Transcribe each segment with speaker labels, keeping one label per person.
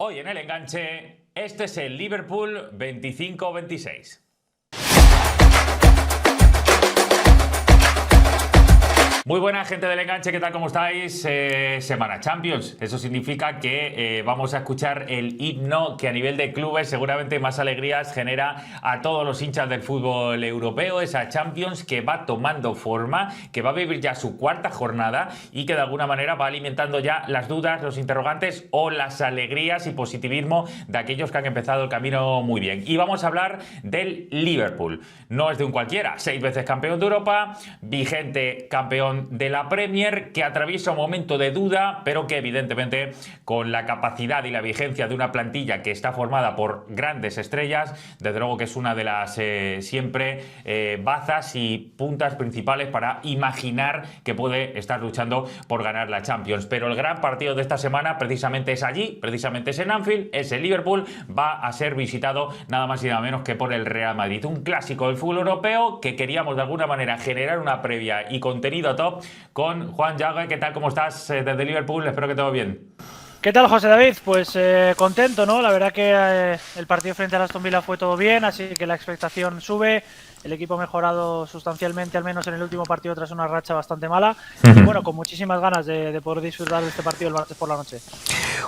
Speaker 1: Hoy en el enganche, este es el Liverpool 25-26. Muy buena gente del enganche, ¿qué tal? ¿Cómo estáis? Semana Champions. Eso significa que vamos a escuchar el himno que a nivel de clubes seguramente más alegrías genera a todos los hinchas del fútbol europeo. Esa Champions que va tomando forma, que va a vivir ya su cuarta jornada y que de alguna manera va alimentando ya las dudas, los interrogantes o las alegrías y positivismo de aquellos que han empezado el camino muy bien. Y vamos a hablar del Liverpool. No es de un cualquiera, 6 veces campeón de Europa, vigente campeón de la Premier, que atraviesa un momento de duda, pero que evidentemente con la capacidad y la vigencia de una plantilla que está formada por grandes estrellas, desde luego que es una de las siempre bazas y puntas principales para imaginar que puede estar luchando por ganar la Champions. Pero el gran partido de esta semana precisamente es allí, precisamente es en Anfield, es el Liverpool, va a ser visitado nada más y nada menos que por el Real Madrid. Un clásico del fútbol europeo que queríamos de alguna manera generar una previa y contenido top con Juan Llague. ¿Qué tal? ¿Cómo estás desde Liverpool? Espero que todo bien.
Speaker 2: ¿Qué tal, José David? Pues contento, ¿no? La verdad que el partido frente a Aston Villa fue todo bien, así que la expectación sube. El equipo ha mejorado sustancialmente, al menos en el último partido, tras una racha bastante mala. Y bueno, con muchísimas ganas de poder disfrutar de este partido el martes por la noche.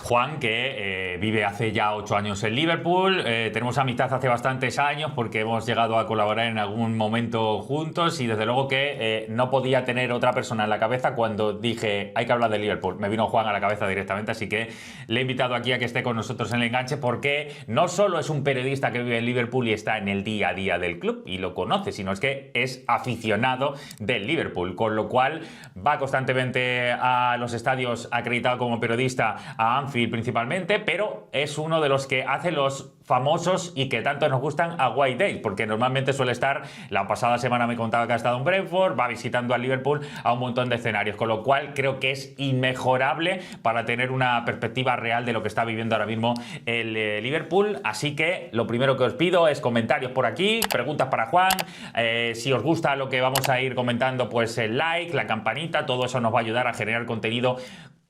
Speaker 1: Juan, que vive hace ya 8 años en Liverpool. Tenemos amistad hace bastantes años porque hemos llegado a colaborar en algún momento juntos y desde luego que no podía tener otra persona en la cabeza cuando dije hay que hablar de Liverpool. Me vino Juan a la cabeza directamente, así que le he invitado aquí a que esté con nosotros en el enganche porque no solo es un periodista que vive en Liverpool y está en el día a día del club y lo conoce, sino es que es aficionado del Liverpool, con lo cual va constantemente a los estadios acreditado como periodista, a Anfield principalmente, pero es uno de los que hace los famosos y que tanto nos gustan a White Day, porque normalmente suele estar, la pasada semana me contaba que ha estado en Brentford, va visitando a Liverpool a un montón de escenarios, con lo cual creo que es inmejorable para tener una perspectiva real de lo que está viviendo ahora mismo el Liverpool. Así que lo primero que os pido es comentarios por aquí, preguntas para Juan, si os gusta lo que vamos a ir comentando, pues el like, la campanita, todo eso nos va a ayudar a generar contenido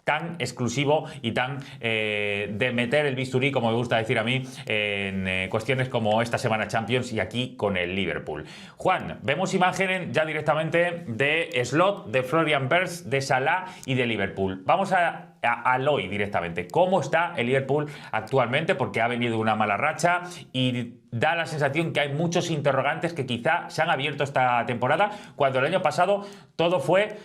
Speaker 1: tan exclusivo y tan de meter el bisturí, como me gusta decir a mí, en cuestiones como esta semana Champions y aquí con el Liverpool. Juan, vemos imágenes ya directamente de Slot, de Florian Wirtz, de Salah y de Liverpool. Vamos al hoy directamente. ¿Cómo está el Liverpool actualmente? Porque ha venido una mala racha y da la sensación que hay muchos interrogantes que quizá se han abierto esta temporada, cuando el año pasado todo fue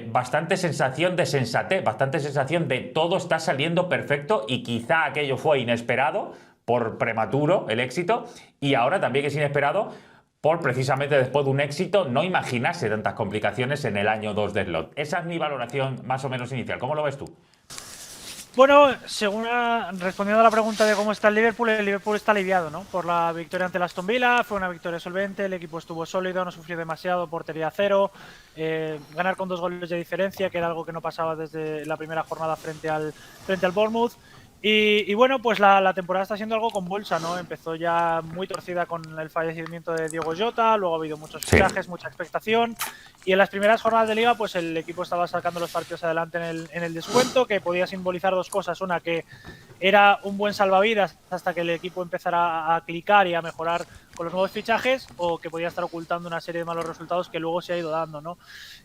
Speaker 1: bastante sensación de sensatez, bastante sensación de todo está saliendo perfecto y quizá aquello fue inesperado por prematuro el éxito y ahora también es inesperado por precisamente después de un éxito no imaginarse tantas complicaciones en el año 2 de Slot. Esa es mi valoración más o menos inicial. ¿Cómo lo ves tú?
Speaker 2: Bueno, respondiendo a la pregunta de cómo está el Liverpool está aliviado, ¿no? Por la victoria ante el Aston Villa, fue una victoria solvente, el equipo estuvo sólido, no sufrió demasiado, portería cero, ganar con 2 goles de diferencia, que era algo que no pasaba desde la primera jornada frente al Bournemouth. Y bueno, pues la temporada está siendo algo convulsa, ¿no? Empezó ya muy torcida con el fallecimiento de Diogo Jota, luego ha habido muchos fichajes, mucha expectación. Y en las primeras jornadas de liga, pues el equipo estaba sacando los partidos adelante en el descuento, que podía simbolizar dos cosas. Una, que era un buen salvavidas hasta que el equipo empezara a clicar y a mejorar con los nuevos fichajes, o que podía estar ocultando una serie de malos resultados que luego se ha ido dando, ¿no?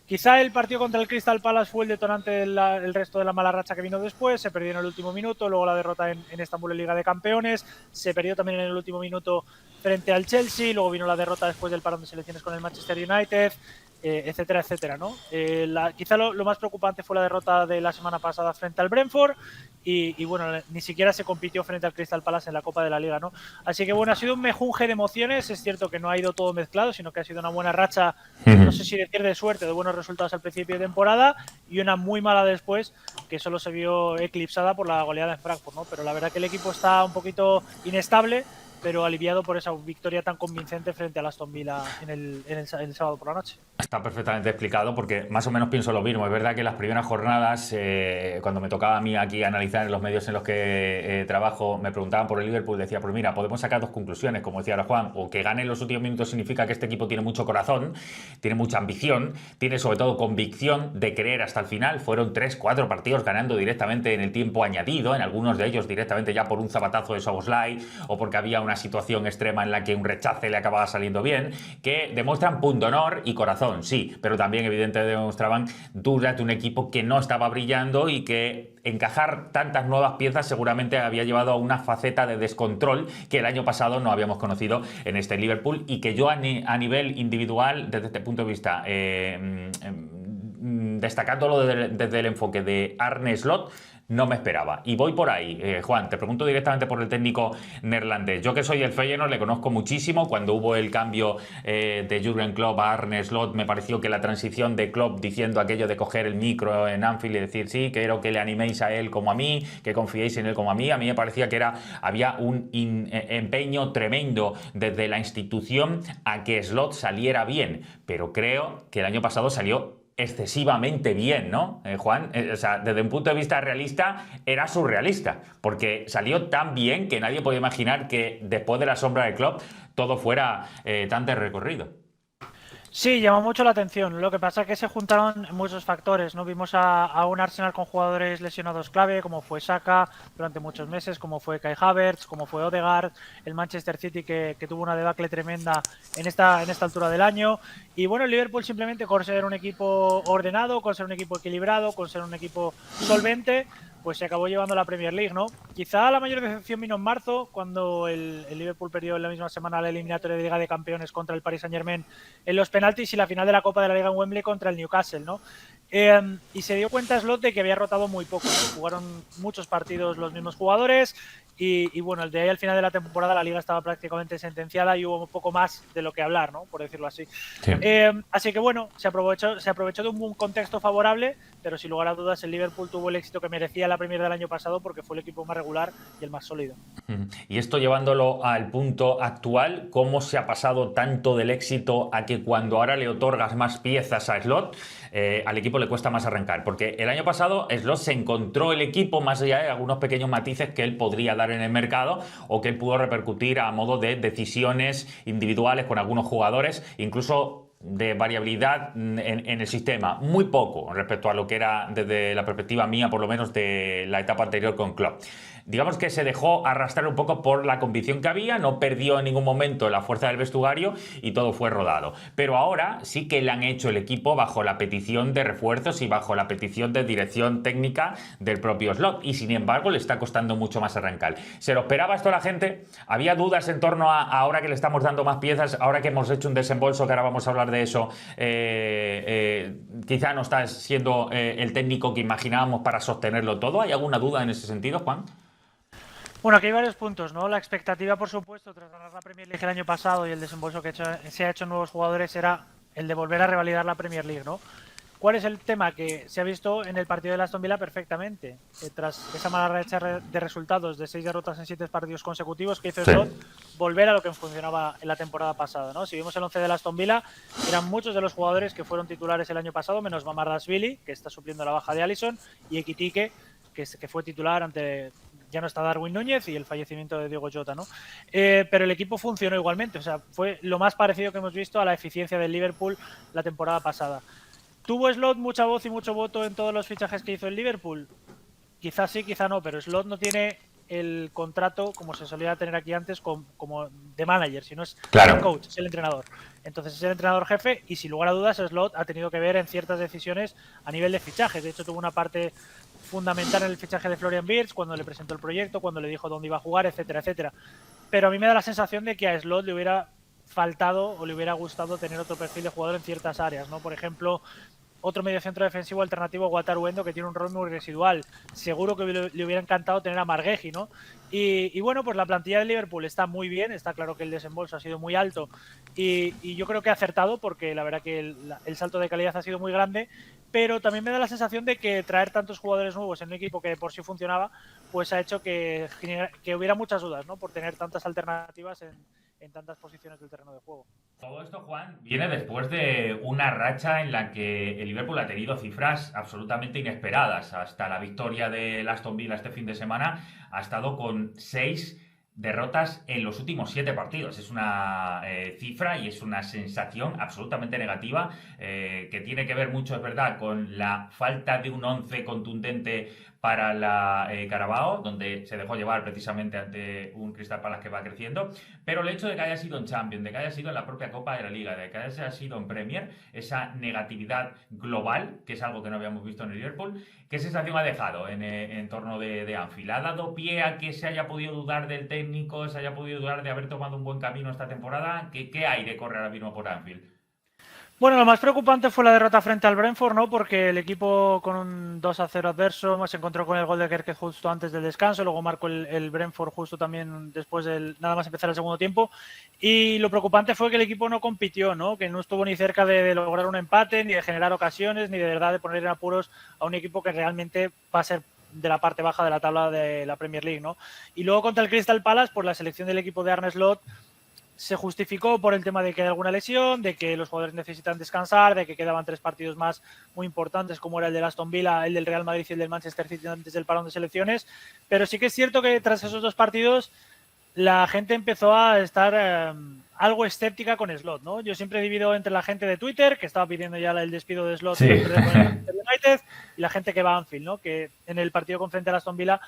Speaker 2: Quizá el partido contra el Crystal Palace fue el detonante del resto de la mala racha que vino después. Se perdió en el último minuto, luego la derrota en Estambul en Liga de Campeones, se perdió también en el último minuto frente al Chelsea, luego vino la derrota después del parón de selecciones con el Manchester United, etcétera, etcétera, ¿no? Quizá lo más preocupante fue la derrota de la semana pasada frente al Brentford y bueno, ni siquiera se compitió frente al Crystal Palace en la Copa de la Liga, ¿no? Así que bueno, ha sido un mejunje de emociones. Es cierto que no ha ido todo mezclado, sino que ha sido una buena racha, no sé si decir de suerte, de buenos resultados al principio de temporada y una muy mala después, que solo se vio eclipsada por la goleada en Frankfurt, ¿no? Pero la verdad que el equipo está un poquito inestable, pero aliviado por esa victoria tan convincente frente al Aston Villa en el sábado por la noche.
Speaker 1: Está perfectamente explicado porque más o menos pienso lo mismo. Es verdad que las primeras jornadas, cuando me tocaba a mí aquí analizar en los medios en los que trabajo, me preguntaban por el Liverpool, decía, pues mira, podemos sacar dos conclusiones, como decía ahora Juan, o que gane en los últimos minutos significa que este equipo tiene mucho corazón, tiene mucha ambición, tiene sobre todo convicción de creer hasta el final. Fueron 3, 4 partidos ganando directamente en el tiempo añadido, en algunos de ellos directamente ya por un zapatazo de Szoboszlai o porque había una situación extrema en la que un rechace le acababa saliendo bien, que demuestran punto honor y corazón. Sí, pero también evidentemente demostraban dudas de un equipo que no estaba brillando y que encajar tantas nuevas piezas seguramente había llevado a una faceta de descontrol que el año pasado no habíamos conocido en este Liverpool y que yo a nivel individual, desde este punto de vista, destacándolo desde el enfoque de Arne Slot, no me esperaba. Y voy por ahí. Juan, te pregunto directamente por el técnico neerlandés. Yo que soy el Feyenoord le conozco muchísimo. Cuando hubo el cambio de Jürgen Klopp a Arne Slot, me pareció que la transición de Klopp diciendo aquello de coger el micro en Anfield y decir sí, quiero que le animéis a él como a mí, que confiéis en él como a mí me parecía que había un empeño tremendo desde la institución a que Slot saliera bien. Pero creo que el año pasado salió excesivamente bien, ¿no, Juan? O sea, desde un punto de vista realista, era surrealista, porque salió tan bien que nadie podía imaginar que después de la sombra del club todo fuera tan de recorrido.
Speaker 2: Sí, llamó mucho la atención. Lo que pasa es que se juntaron muchos factores, ¿no? Vimos a un Arsenal con jugadores lesionados clave, como fue Saka durante muchos meses, como fue Kai Havertz, como fue Odegaard, el Manchester City que tuvo una debacle tremenda en esta altura del año. Y bueno, el Liverpool simplemente con ser un equipo ordenado, con ser un equipo equilibrado, con ser un equipo solvente, pues se acabó llevando la Premier League, ¿no? Quizá la mayor decepción vino en marzo, cuando el Liverpool perdió en la misma semana la eliminatoria de Liga de Campeones contra el Paris Saint-Germain en los penaltis y la final de la Copa de la Liga en Wembley contra el Newcastle, ¿no? Y se dio cuenta Slot de que había rotado muy poco, ¿no? Jugaron muchos partidos los mismos jugadores y bueno, el de ahí al final de la temporada la Liga estaba prácticamente sentenciada y hubo un poco más de lo que hablar, ¿no? Por decirlo así.
Speaker 1: Sí.
Speaker 2: Así que bueno, se aprovechó de un contexto favorable, pero sin lugar a dudas el Liverpool tuvo el éxito que merecía la Premier del año pasado porque fue el equipo más regular y el más sólido.
Speaker 1: Y esto llevándolo al punto actual, ¿cómo se ha pasado tanto del éxito a que cuando ahora le otorgas más piezas a Slot, al equipo le cuesta más arrancar? Porque el año pasado Slot se encontró el equipo más allá de algunos pequeños matices que él podría dar en el mercado o que él pudo repercutir a modo de decisiones individuales con algunos jugadores, incluso de variabilidad en el sistema, muy poco respecto a lo que era desde la perspectiva mía, por lo menos de la etapa anterior con Klopp. Digamos que se dejó arrastrar un poco por la convicción que había, no perdió en ningún momento la fuerza del vestuario y todo fue rodado. Pero ahora sí que le han hecho el equipo bajo la petición de refuerzos y bajo la petición de dirección técnica del propio Slot y sin embargo le está costando mucho más arrancar. ¿Se lo esperaba esto la gente? ¿Había dudas en torno a ahora que le estamos dando más piezas, ahora que hemos hecho un desembolso, que ahora vamos a hablar de eso, quizá no está siendo el técnico que imaginábamos para sostenerlo todo? ¿Hay alguna duda en ese sentido, Juan?
Speaker 2: Bueno, aquí hay varios puntos, ¿no? La expectativa, por supuesto, tras ganar la Premier League el año pasado y el desembolso que se ha hecho en nuevos jugadores era el de volver a revalidar la Premier League, ¿no? ¿Cuál es el tema? Que se ha visto en el partido de Aston Villa perfectamente. Tras esa mala racha de resultados de 6 derrotas en 7 partidos consecutivos que hizo Slot, volver a lo que funcionaba en la temporada pasada, ¿no? Si vimos el 11 de Aston Villa, eran muchos de los jugadores que fueron titulares el año pasado, menos Mamardashvili, que está supliendo la baja de Alisson, y Ekitike, que fue titular ante... Ya no está Darwin Núñez y el fallecimiento de Diogo Jota, ¿no? Pero el equipo funcionó igualmente. O sea, fue lo más parecido que hemos visto a la eficiencia del Liverpool la temporada pasada. ¿Tuvo Slot mucha voz y mucho voto en todos los fichajes que hizo el Liverpool? Quizás sí, quizá no, pero Slot no tiene el contrato como se solía tener aquí antes como de manager, sino es el coach, es el entrenador. Entonces es el entrenador jefe y sin lugar a dudas Slot ha tenido que ver en ciertas decisiones a nivel de fichajes. De hecho tuvo una parte fundamental en el fichaje de Florian Wirtz cuando le presentó el proyecto, cuando le dijo dónde iba a jugar, etcétera, etcétera. Pero a mí me da la sensación de que a Slot le hubiera faltado o le hubiera gustado tener otro perfil de jugador en ciertas áreas, ¿no? Por ejemplo, otro mediocentro defensivo alternativo, Wataru Endo, que tiene un rol muy residual. Seguro que le hubiera encantado tener a Margueji, ¿no? Y bueno, pues la plantilla del Liverpool está muy bien, está claro que el desembolso ha sido muy alto y yo creo que ha acertado porque la verdad que el salto de calidad ha sido muy grande, pero también me da la sensación de que traer tantos jugadores nuevos en un equipo que por sí funcionaba, pues ha hecho que hubiera muchas dudas, ¿no? Por tener tantas alternativas en tantas posiciones del terreno de juego.
Speaker 1: Todo esto, Juan, viene después de una racha en la que el Liverpool ha tenido cifras absolutamente inesperadas. Hasta la victoria del Aston Villa este fin de semana ha estado con 6 derrotas en los últimos 7 partidos. Es una cifra y es una sensación absolutamente negativa que tiene que ver mucho, es verdad, con la falta de un 11 contundente para la Carabao, donde se dejó llevar precisamente ante un Crystal Palace que va creciendo, pero el hecho de que haya sido en Champions, de que haya sido en la propia Copa de la Liga, de que haya sido en Premier, esa negatividad global, que es algo que no habíamos visto en el Liverpool, ¿qué sensación ha dejado en torno de Anfield? ¿Ha dado pie a que se haya podido dudar del técnico, se haya podido dudar de haber tomado un buen camino esta temporada? ¿Qué aire corre ahora mismo por Anfield?
Speaker 2: Bueno, lo más preocupante fue la derrota frente al Brentford, ¿no? Porque el equipo con un 2-0 adverso se encontró con el gol de Kerkez justo antes del descanso, luego marcó el Brentford justo también después del nada más empezar el segundo tiempo. Y lo preocupante fue que el equipo no compitió, ¿no? Que no estuvo ni cerca de lograr un empate, ni de generar ocasiones, ni de verdad de poner en apuros a un equipo que realmente va a ser de la parte baja de la tabla de la Premier League, ¿no? Y luego contra el Crystal Palace, pues la selección del equipo de Arne Slot se justificó por el tema de que hay alguna lesión, de que los jugadores necesitan descansar, de que quedaban 3 partidos más muy importantes, como era el del Aston Villa, el del Real Madrid y el del Manchester City antes del parón de selecciones. Pero sí que es cierto que tras esos 2 partidos la gente empezó a estar algo escéptica con Slot, ¿no? Yo siempre divido entre la gente de Twitter, que estaba pidiendo ya el despido de Slot, sí, con el United, y la gente que va a Anfield, ¿no? Que en el partido con frente a Aston Villa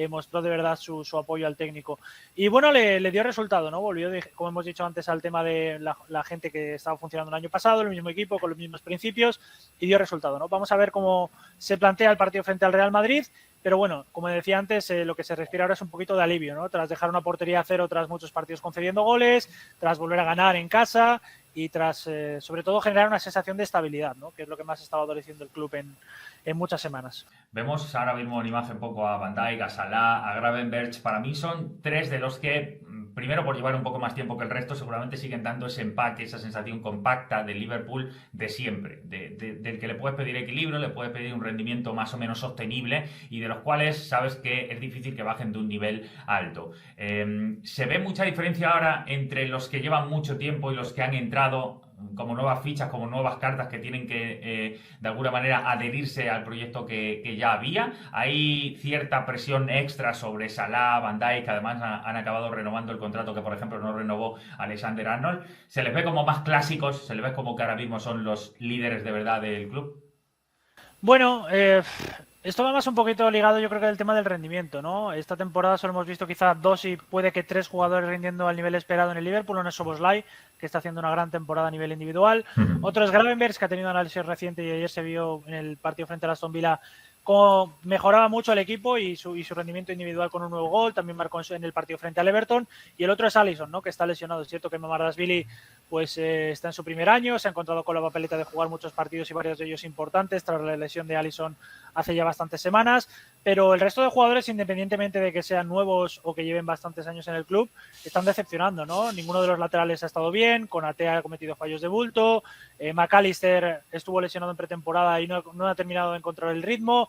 Speaker 2: mostró de verdad su apoyo al técnico. Y bueno, le dio resultado, ¿no? Volvió, como hemos dicho antes, al tema de la gente que estaba funcionando el año pasado, el mismo equipo, con los mismos principios, y dio resultado, ¿no? Vamos a ver cómo se plantea el partido frente al Real Madrid. Pero bueno, como decía antes, lo que se respira ahora es un poquito de alivio, ¿no? Tras dejar una portería a 0, tras muchos partidos concediendo goles, tras volver a ganar en casa y tras, sobre todo, generar una sensación de estabilidad, ¿no? Que es lo que más estaba adoleciendo el club en muchas semanas.
Speaker 1: Vemos ahora mismo en imagen un poco a Van Dijk, a Salah, a Gravenberch. Para mí son 3 de los que, primero por llevar un poco más tiempo que el resto, seguramente siguen dando ese empaque, esa sensación compacta del Liverpool de siempre, del que le puedes pedir equilibrio, le puedes pedir un rendimiento más o menos sostenible y de los cuales sabes que es difícil que bajen de un nivel alto. Se ve mucha diferencia ahora entre los que llevan mucho tiempo y los que han entrado como nuevas fichas, como nuevas cartas que tienen que de alguna manera adherirse al proyecto que ya había. Hay cierta presión extra sobre Salah, Van Dijk, que además han acabado renovando el contrato que por ejemplo no renovó Alexander Arnold. ¿Se les ve como más clásicos? ¿Se les ve como que ahora mismo son los líderes de verdad del club?
Speaker 2: Bueno, esto va más un poquito ligado, yo creo que al tema del rendimiento, ¿no? Esta temporada solo hemos visto quizá 2 y puede que 3 jugadores rindiendo al nivel esperado en el Liverpool. Uno es Szoboszlai, que está haciendo una gran temporada a nivel individual. Otro es Gravenberch, que ha tenido un análisis reciente y ayer se vio en el partido frente a Aston Villa como mejoraba mucho el equipo y su rendimiento individual con un nuevo gol. También marcó en el partido frente al Everton. Y el otro es Alisson, ¿no? Que está lesionado. Es cierto que Mamardashvili pues está en su primer año, se ha encontrado con la papeleta de jugar muchos partidos y varios de ellos importantes tras la lesión de Alisson hace ya bastantes semanas, pero el resto de jugadores, independientemente de que sean nuevos o que lleven bastantes años en el club, están decepcionando, ¿no? Ninguno de los laterales ha estado bien, Konaté ha cometido fallos de bulto, McAllister estuvo lesionado en pretemporada y no ha terminado de encontrar el ritmo,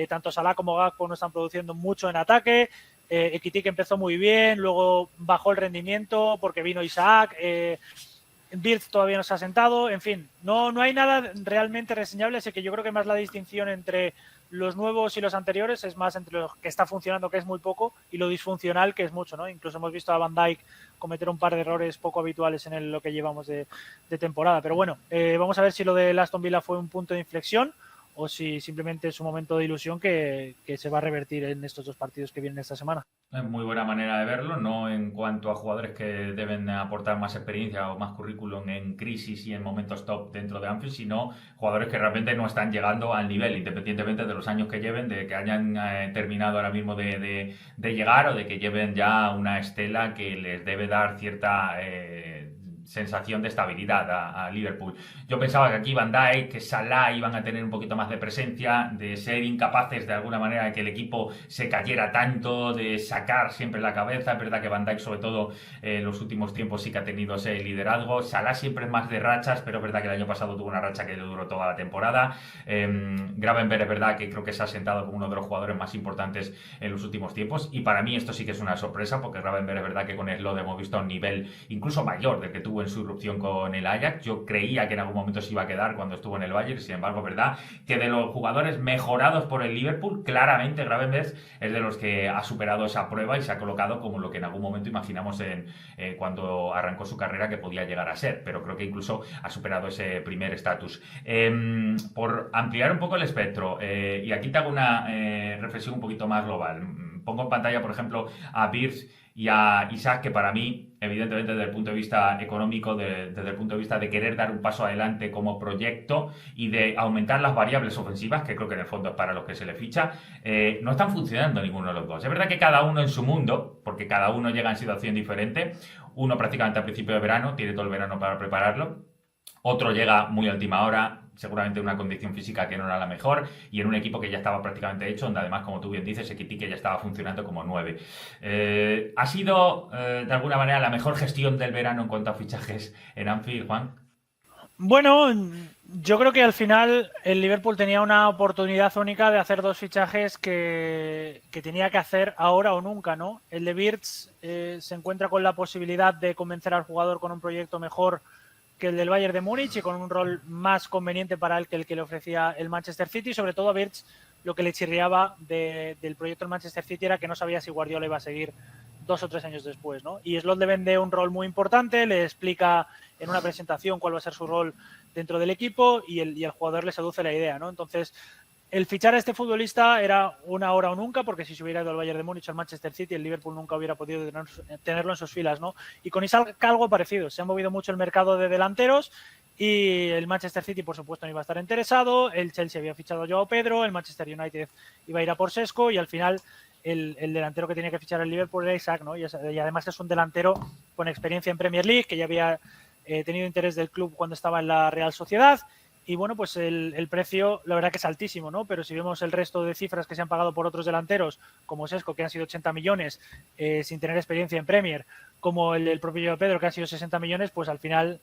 Speaker 2: tanto Salah como Gakpo no están produciendo mucho en ataque, Ekitike empezó muy bien, luego bajó el rendimiento porque vino Isaac, Wirtz todavía no se ha sentado, en fin, no hay nada realmente reseñable, así que yo creo que más la distinción entre los nuevos y los anteriores es más entre lo que está funcionando, que es muy poco, y lo disfuncional, que es mucho, ¿no? Incluso hemos visto a Van Dijk cometer un par de errores poco habituales en lo que llevamos de temporada, pero bueno, vamos a ver si lo de Aston Villa fue un punto de inflexión o si simplemente es un momento de ilusión que se va a revertir en estos 2 partidos que vienen esta semana.
Speaker 1: Es muy buena manera de verlo, no en cuanto a jugadores que deben aportar más experiencia o más currículum en crisis y en momentos top dentro de Anfield, sino jugadores que realmente no están llegando al nivel, independientemente de los años que lleven, de que hayan terminado ahora mismo de llegar o de que lleven ya una estela que les debe dar sensación de estabilidad a Liverpool. Yo pensaba que aquí Van Dijk, que Salah iban a tener un poquito más de presencia, de ser incapaces de alguna manera de que el equipo se cayera tanto, de sacar siempre la cabeza. Es verdad que Van Dijk, sobre todo en los últimos tiempos, sí que ha tenido ese liderazgo. Salah siempre es más de rachas, pero es verdad que el año pasado tuvo una racha que le duró toda la temporada. Gravenberch es verdad que creo que se ha sentado como uno de los jugadores más importantes en los últimos tiempos, y para mí esto sí que es una sorpresa, porque Gravenberch es verdad que con el Slot hemos visto a un nivel incluso mayor del que tuvo en su irrupción con el Ajax. Yo creía que en algún momento se iba a quedar cuando estuvo en el Bayern, sin embargo es verdad que de los jugadores mejorados por el Liverpool, claramente Gravenberch es de los que ha superado esa prueba y se ha colocado como lo que en algún momento imaginamos cuando arrancó su carrera que podía llegar a ser, pero creo que incluso ha superado ese primer estatus. Por ampliar un poco el espectro, y aquí te hago una reflexión un poquito más global. Pongo en pantalla, por ejemplo, a Wirtz y a Isak, que para mí, evidentemente desde el punto de vista económico, desde el punto de vista de querer dar un paso adelante como proyecto y de aumentar las variables ofensivas, que creo que en el fondo es para los que se le ficha, no están funcionando ninguno de los dos. Es verdad que cada uno en su mundo, porque cada uno llega en situación diferente. Uno prácticamente al principio de verano, tiene todo el verano para prepararlo. Otro llega muy a última hora, seguramente en una condición física que no era la mejor, y en un equipo que ya estaba prácticamente hecho, donde además, como tú bien dices, Ekitike ya estaba funcionando como 9. ¿Ha sido, de alguna manera, la mejor gestión del verano en cuanto a fichajes en Anfield, Juan?
Speaker 2: Bueno, yo creo que al final el Liverpool tenía una oportunidad única de hacer dos fichajes que tenía que hacer ahora o nunca, ¿no? El de Wirtz se encuentra con la posibilidad de convencer al jugador con un proyecto mejor que el del Bayern de Múnich y con un rol más conveniente para él que el que le ofrecía el Manchester City. Sobre todo a Wirtz lo que le chirriaba del proyecto del Manchester City era que no sabía si Guardiola iba a seguir 2 o 3 años después, ¿no? Y Slot le vende un rol muy importante, le explica en una presentación cuál va a ser su rol dentro del equipo y el jugador le seduce la idea, ¿no? Entonces, el fichar a este futbolista era una hora o nunca, porque si se hubiera ido al Bayern de Múnich o al Manchester City, el Liverpool nunca hubiera podido tenerlo en sus filas, ¿no? Y con Isak algo parecido. Se ha movido mucho el mercado de delanteros y el Manchester City, por supuesto, no iba a estar interesado. El Chelsea había fichado a Joao Pedro, el Manchester United iba a ir a por Sesco y al final el delantero que tenía que fichar el Liverpool era Isak, ¿no? Y además es un delantero con experiencia en Premier League, que ya había tenido interés del club cuando estaba en la Real Sociedad. Y bueno, pues el precio, la verdad que es altísimo, ¿no? Pero si vemos el resto de cifras que se han pagado por otros delanteros, como Sesco, que han sido 80 millones sin tener experiencia en Premier, como el propio Pedro, que han sido 60 millones, pues al final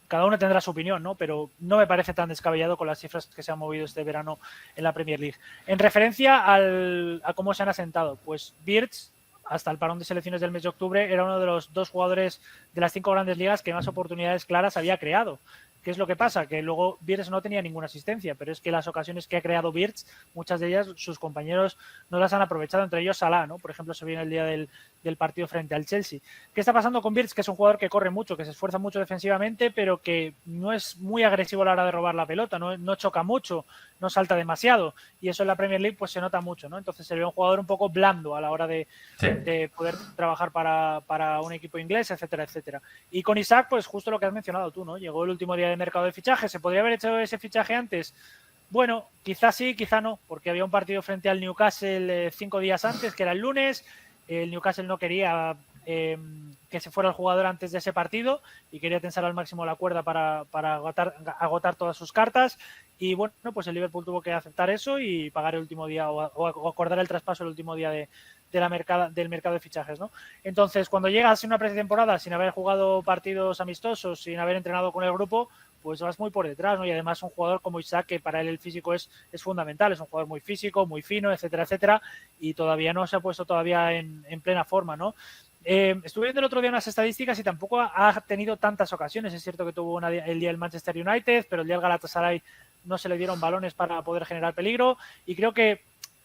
Speaker 2: cada uno tendrá su opinión, ¿no? Pero no me parece tan descabellado con las cifras que se han movido este verano en la Premier League. En referencia a cómo se han asentado, pues Wirtz, hasta el parón de selecciones del mes de octubre, era uno de los 2 jugadores de las 5 grandes ligas que más oportunidades claras había creado. ¿Qué es lo que pasa? Que luego Wirtz no tenía ninguna asistencia, pero es que las ocasiones que ha creado Wirtz, muchas de ellas sus compañeros no las han aprovechado, entre ellos Salah, ¿no? Por ejemplo, se vio en el día del partido frente al Chelsea. ¿Qué está pasando con Wirtz? Que es un jugador que corre mucho, que se esfuerza mucho defensivamente, pero que no es muy agresivo a la hora de robar la pelota, no choca mucho, no salta demasiado, y eso en la Premier League pues se nota mucho, ¿no? Entonces se ve un jugador un poco blando a la hora de poder trabajar para un equipo inglés, etcétera, etcétera. Y con Isak, pues justo lo que has mencionado tú, ¿no? Llegó el último día de mercado de fichaje. ¿Se podría haber hecho ese fichaje antes? Bueno, quizás sí, quizá no, porque había un partido frente al Newcastle 5 días antes, que era el lunes. El Newcastle no quería que se fuera el jugador antes de ese partido y quería tensar al máximo la cuerda para agotar todas sus cartas. Y bueno, pues el Liverpool tuvo que aceptar eso y pagar el último día o acordar el traspaso el último día del mercado de fichajes, ¿no? Entonces, cuando llegas en una pretemporada sin haber jugado partidos amistosos, sin haber entrenado con el grupo, pues vas muy por detrás, ¿no? Y además un jugador como Isak, que para él el físico es fundamental, es un jugador muy físico, muy fino, etcétera, etcétera, y todavía no se ha puesto todavía en plena forma, ¿no? Estuve viendo el otro día unas estadísticas y tampoco ha tenido tantas ocasiones. Es cierto que tuvo el día del Manchester United, pero el día del Galatasaray no se le dieron balones para poder generar peligro, y creo que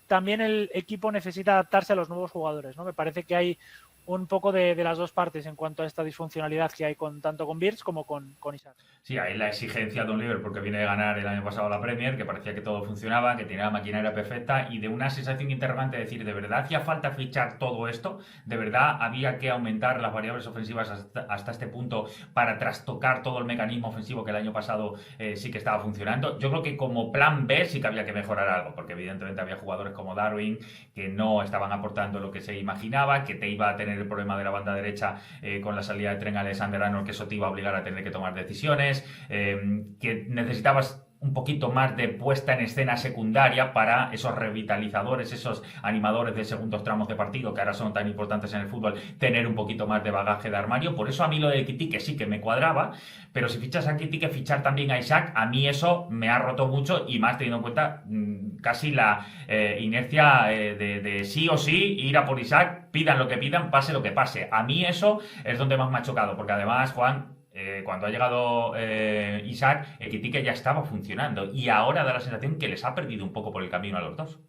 Speaker 2: también el equipo necesita adaptarse a los nuevos jugadores, ¿no? Me parece que hay un poco de las dos partes en cuanto a esta disfuncionalidad que hay tanto con Wirtz como con Isak.
Speaker 1: Sí, hay la exigencia de un Liverpool porque viene de ganar el año pasado la Premier, que parecía que todo funcionaba, que tenía la maquinaria perfecta, y de una sensación interrogante de decir, ¿de verdad hacía falta fichar todo esto? ¿De verdad había que aumentar las variables ofensivas hasta este punto para trastocar todo el mecanismo ofensivo que el año pasado sí que estaba funcionando? Yo creo que como plan B sí que había que mejorar algo, porque evidentemente había jugadores como Darwin que no estaban aportando lo que se imaginaba, que te iba a tener tener el problema de la banda derecha con la salida de Trent Alexander-Arnold, que eso te iba a obligar a tener que tomar decisiones, que necesitabas un poquito más de puesta en escena secundaria para esos revitalizadores, esos animadores de segundos tramos de partido que ahora son tan importantes en el fútbol, tener un poquito más de bagaje de armario. Por eso a mí lo de Ekitike sí que me cuadraba, pero si fichas a Ekitike, fichar también a Isaac, a mí eso me ha roto mucho, y más teniendo en cuenta casi la inercia de sí o sí ir a por Isaac, pidan lo que pidan, pase lo que pase. A mí eso es donde más me ha chocado, porque además, Juan, cuando ha llegado Isaac, Ekitike ya estaba funcionando, y ahora da la sensación que les ha perdido un poco por el camino a los dos.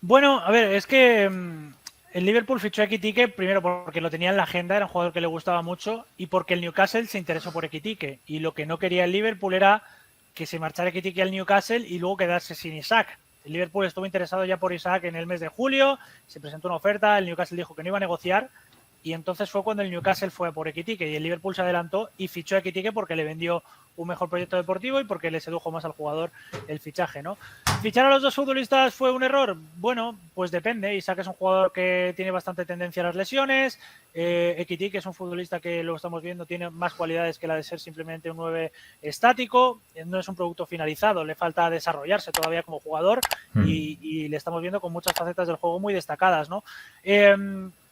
Speaker 2: Bueno, a ver, es que el Liverpool fichó a Ekitike primero porque lo tenía en la agenda, era un jugador que le gustaba mucho, y porque el Newcastle se interesó por Ekitike, y lo que no quería el Liverpool era que se marchara Ekitike al Newcastle y luego quedarse sin Isaac. El Liverpool estuvo interesado ya por Isaac en el mes de julio, se presentó una oferta, el Newcastle dijo que no iba a negociar, y entonces fue cuando el Newcastle fue por Ekitike, y el Liverpool se adelantó y fichó a Ekitike porque le vendió un mejor proyecto deportivo y porque le sedujo más al jugador el fichaje, ¿no? ¿Fichar a los dos futbolistas fue un error? Bueno, pues depende. Isaac es un jugador que tiene bastante tendencia a las lesiones. Ekitike es un futbolista que, lo estamos viendo, tiene más cualidades que la de ser simplemente un 9 estático. No es un producto finalizado, le falta desarrollarse todavía como jugador, y le estamos viendo con muchas facetas del juego muy destacadas, ¿no?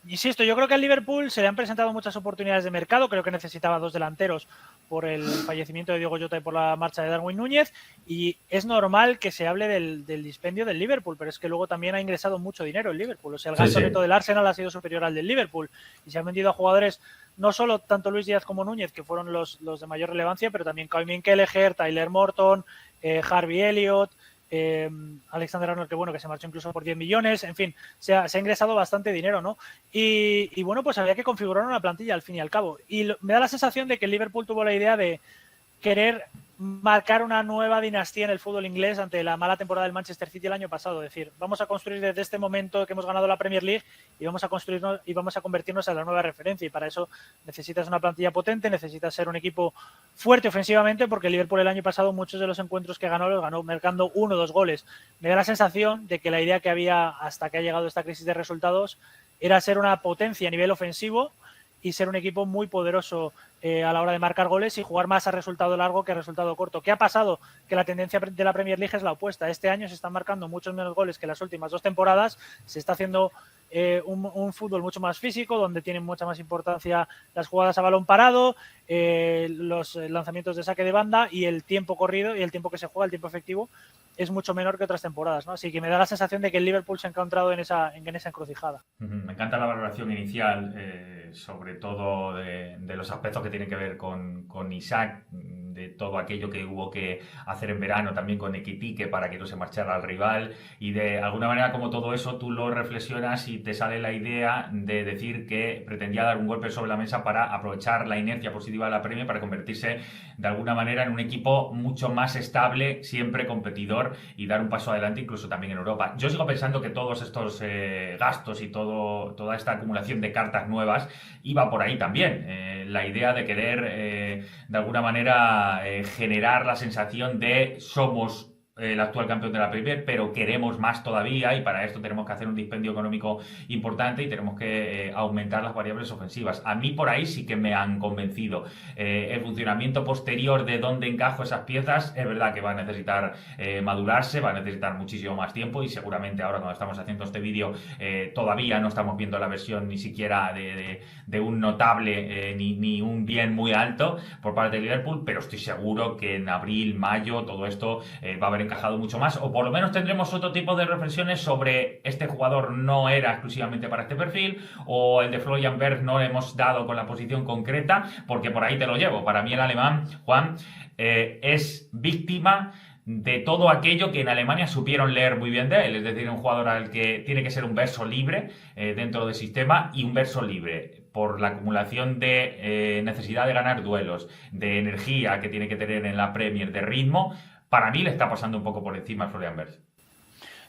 Speaker 2: Insisto, yo creo que al Liverpool se le han presentado muchas oportunidades de mercado. Creo que necesitaba dos delanteros por el fallecimiento de Diogo Jota y por la marcha de Darwin Núñez, y es normal que se hable del dispendio del Liverpool, pero es que luego también ha ingresado mucho dinero el Liverpool. O sea, el gasto neto del Arsenal ha sido superior al del Liverpool, y se han vendido a jugadores, no solo tanto Luis Díaz como Núñez, que fueron los de mayor relevancia, pero también Kevin Kelleher, Tyler Morton, Harvey Elliott, Alexander Arnold, que bueno, que se marchó incluso por 10 millones, en fin, se ha ingresado bastante dinero, ¿no? Y bueno, pues había que configurar una plantilla al fin y al cabo. Y me da la sensación de que el Liverpool tuvo la idea de querer marcar una nueva dinastía en el fútbol inglés ante la mala temporada del Manchester City el año pasado. Es decir, vamos a construir desde este momento que hemos ganado la Premier League, y vamos a construirnos y vamos a convertirnos en la nueva referencia, y para eso necesitas una plantilla potente, necesitas ser un equipo fuerte ofensivamente, porque el Liverpool el año pasado muchos de los encuentros que ganó los ganó marcando 1 o 2 goles. Me da la sensación de que la idea que había hasta que ha llegado esta crisis de resultados era ser una potencia a nivel ofensivo y ser un equipo muy poderoso a la hora de marcar goles y jugar más a resultado largo que a resultado corto. ¿Qué ha pasado? Que la tendencia de la Premier League es la opuesta. Este año se están marcando muchos menos goles que las últimas 2 temporadas. Se está haciendo un fútbol mucho más físico, donde tienen mucha más importancia las jugadas a balón parado, los lanzamientos de saque de banda, y el tiempo corrido y el tiempo que se juega, el tiempo efectivo, es mucho menor que otras temporadas, ¿no? Así que me da la sensación de que el Liverpool se ha encontrado en esa encrucijada.
Speaker 1: Me encanta la valoración inicial, sobre todo de los aspectos que tienen que ver con Isaac, de todo aquello que hubo que hacer en verano también con Ekitike para que no se marchara al rival, y de alguna manera, como todo eso tú lo reflexionas y te sale la idea de decir que pretendía dar un golpe sobre la mesa para aprovechar la inercia positiva de la Premier, para convertirse de alguna manera en un equipo mucho más estable, siempre competidor, y dar un paso adelante incluso también en Europa. Yo sigo pensando que todos estos gastos y toda esta acumulación de cartas nuevas iba por ahí también. La idea de querer de alguna manera generar la sensación de somos el actual campeón de la Premier, pero queremos más todavía, y para esto tenemos que hacer un dispendio económico importante y tenemos que aumentar las variables ofensivas. A mí por ahí sí que me han convencido. El funcionamiento posterior de dónde encajo esas piezas es verdad que va a necesitar madurarse, va a necesitar muchísimo más tiempo, y seguramente ahora, cuando estamos haciendo este vídeo, todavía no estamos viendo la versión ni siquiera de un notable ni un bien muy alto por parte de Liverpool, pero estoy seguro que en abril, mayo, todo esto va a haber encajado mucho más, o por lo menos tendremos otro tipo de reflexiones sobre este jugador no era exclusivamente para este perfil, o el de Florian Wirtz no le hemos dado con la posición concreta, porque por ahí te lo llevo. Para mí el alemán, Juan, es víctima de todo aquello que en Alemania supieron leer muy bien de él, es decir, un jugador al que tiene que ser un verso libre dentro del sistema, y un verso libre por la acumulación de necesidad de ganar duelos, de energía que tiene que tener en la Premier, de ritmo. Para mí le está pasando un poco por encima a Florian Wirtz.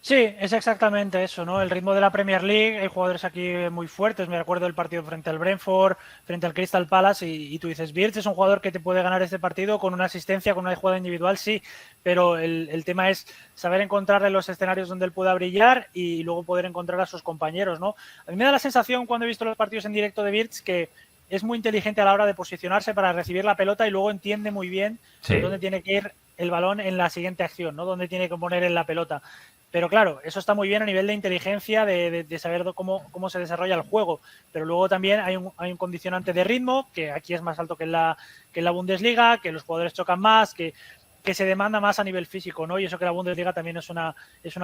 Speaker 2: Sí, es exactamente eso, ¿no? El ritmo de la Premier League, hay jugadores aquí muy fuertes, me recuerdo el partido frente al Brentford, frente al Crystal Palace, y tú dices, Birch es un jugador que te puede ganar este partido con una asistencia, con una jugada individual, sí, pero el tema es saber encontrarle los escenarios donde él pueda brillar y luego poder encontrar a sus compañeros, ¿no? A mí me da la sensación cuando he visto los partidos en directo de Birch que es muy inteligente a la hora de posicionarse para recibir la pelota y luego entiende muy bien
Speaker 1: Sí.
Speaker 2: dónde tiene que ir el balón en la siguiente acción, ¿no? Dónde tiene que poner en la pelota. Pero claro, eso está muy bien a nivel de inteligencia, de saber cómo se desarrolla el juego. Pero luego también hay un condicionante de ritmo, que aquí es más alto que en la Bundesliga, que los jugadores chocan más, que se demanda más a nivel físico, ¿no? Y eso que la Bundesliga también es una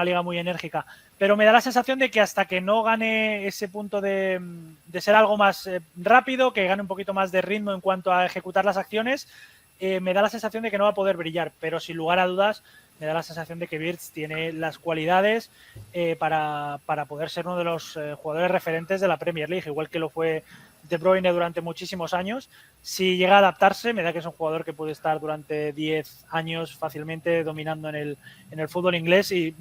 Speaker 2: liga muy enérgica. Pero me da la sensación de que hasta que no gane ese punto de ser algo más rápido, que gane un poquito más de ritmo en cuanto a ejecutar las acciones, me da la sensación de que no va a poder brillar. Pero sin lugar a dudas, me da la sensación de que Wirtz tiene las cualidades para poder ser uno de los jugadores referentes de la Premier League, igual que lo fue De Bruyne durante muchísimos años. Si llega a adaptarse, me da que es un jugador que puede estar durante 10 años fácilmente dominando en el fútbol inglés y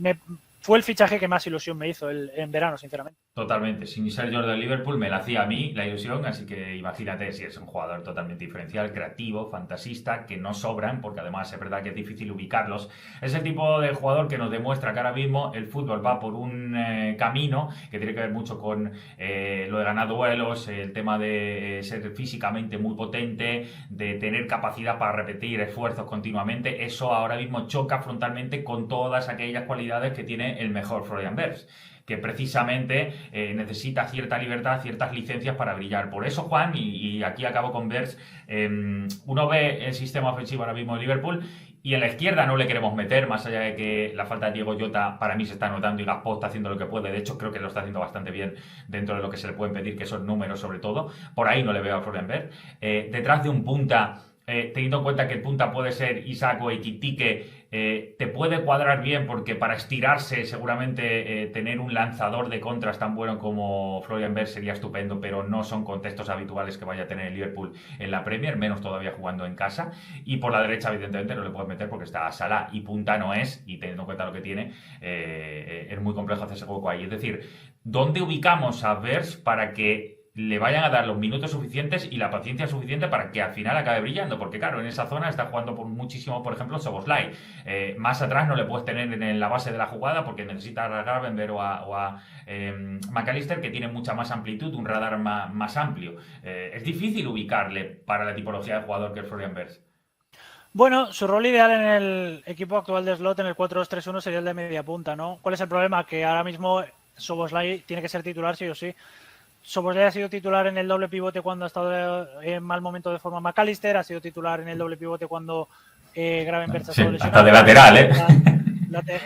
Speaker 2: fue el fichaje que más ilusión me hizo en verano, sinceramente.
Speaker 1: Totalmente. Sin ser yo del Liverpool me la hacía a mí la ilusión, así que imagínate si es un jugador totalmente diferencial, creativo, fantasista, que no sobran, porque además es verdad que es difícil ubicarlos. Es el tipo de jugador que nos demuestra que ahora mismo el fútbol va por un camino que tiene que ver mucho con lo de ganar duelos, el tema de ser físicamente muy potente, de tener capacidad para repetir esfuerzos continuamente. Eso ahora mismo choca frontalmente con todas aquellas cualidades que tiene el mejor Florian Wirtz, que precisamente necesita cierta libertad, ciertas licencias para brillar. Por eso, Juan, y aquí acabo con Vers, uno ve el sistema ofensivo ahora mismo de Liverpool y en la izquierda no le queremos meter, más allá de que la falta de Diego Jota para mí se está notando y Gakpo está haciendo lo que puede. De hecho, creo que lo está haciendo bastante bien dentro de lo que se le pueden pedir, que son números sobre todo. Por ahí no le veo a Florian Wirtz. Detrás de un punta, teniendo en cuenta que el punta puede ser Isaac o Ekitike, te puede cuadrar bien porque para estirarse seguramente tener un lanzador de contras tan bueno como Florian Wirtz sería estupendo, pero no son contextos habituales que vaya a tener el Liverpool en la Premier, menos todavía jugando en casa. Y por la derecha evidentemente no le puedes meter porque está Salah y punta no es, y teniendo en cuenta lo que tiene, es muy complejo hacer ese hueco ahí. Es decir, ¿dónde ubicamos a Wirtz para que le vayan a dar los minutos suficientes y la paciencia suficiente para que al final acabe brillando? Porque claro, en esa zona está jugando por muchísimo, por ejemplo, Szoboszlai. Más atrás no le puedes tener en la base de la jugada porque necesita a Gravenberch o a McAllister, que tiene mucha más amplitud, un radar más amplio. Es difícil ubicarle para la tipología de jugador que es Florian Wirtz.
Speaker 2: Bueno, su rol ideal en el equipo actual de Slot, en el 4-2-3-1, sería el de media punta, ¿no? ¿Cuál es el problema? Que ahora mismo Szoboszlai tiene que ser titular sí o sí. Szoboszlai ha sido titular en el doble pivote cuando ha estado en mal momento de forma McAllister, ha sido titular en el doble pivote cuando Gravenberch ha
Speaker 1: Sí,
Speaker 2: estado
Speaker 1: hasta
Speaker 2: lesionado.
Speaker 1: de lateral, ¿eh?